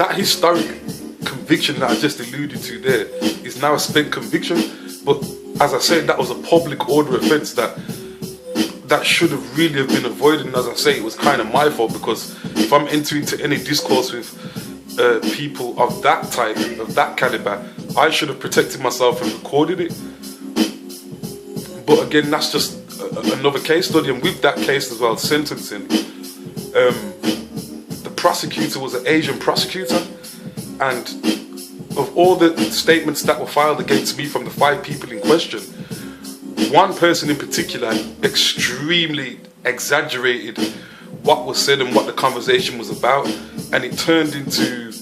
that historic conviction that I just alluded to there is now a spent conviction. But as I said, that was a public order offence that should have really have been avoided. And as I say, it was kind of my fault, because if I'm entering into any discourse with people of that type, of that caliber, I should have protected myself and recorded it. But again, that's just another case study. And with that case as well, sentencing, the prosecutor was an Asian prosecutor, and of all the statements that were filed against me from the 5 people in question, one person in particular extremely exaggerated what was said and what the conversation was about, and it turned into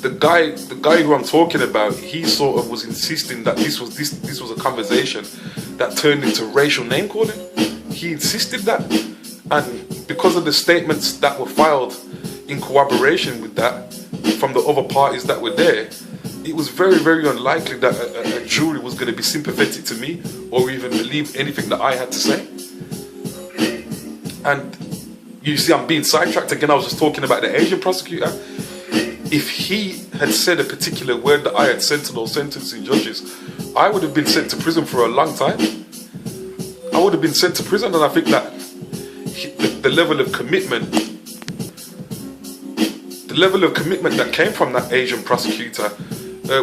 the guy who I'm talking about. He sort of was insisting that this was a conversation that turned into racial name calling. He insisted that, and because of the statements that were filed in corroboration with that from the other parties that were there, it was very, very unlikely that a jury was going to be sympathetic to me or even believe anything that I had to say. And you see, I'm being sidetracked again. I was just talking about the Asian prosecutor. If he had said a particular word that I had said to those sentencing judges, I would have been sent to prison for a long time. I would have been sent to prison, and I think that the level of commitment that came from that Asian prosecutor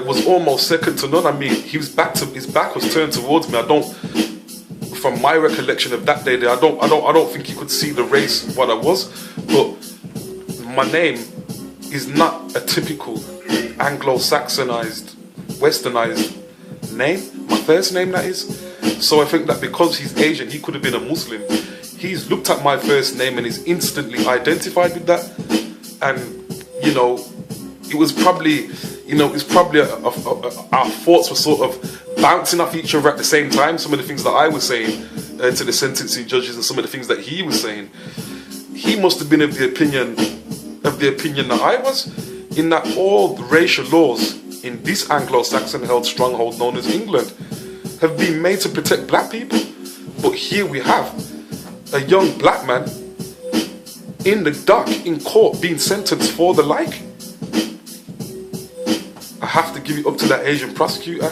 was almost second to none. I mean, his back was turned towards me. From my recollection of that day, I don't think he could see the race what I was. But my name is not a typical Anglo-Saxonized, westernized name. My first name, that is. So I think that because he's Asian, he could have been a Muslim. He's looked at my first name and is instantly identified with that. And it was probably, our thoughts were sort of bouncing off each other at the same time. Some of the things that I was saying to the sentencing judges and some of the things that he was saying, he must have been of the opinion that I was, in that all the racial laws in this Anglo-Saxon held stronghold known as England have been made to protect black people. But here we have a young black man in the dock in court being sentenced for the like. I have to give it up to that Asian prosecutor.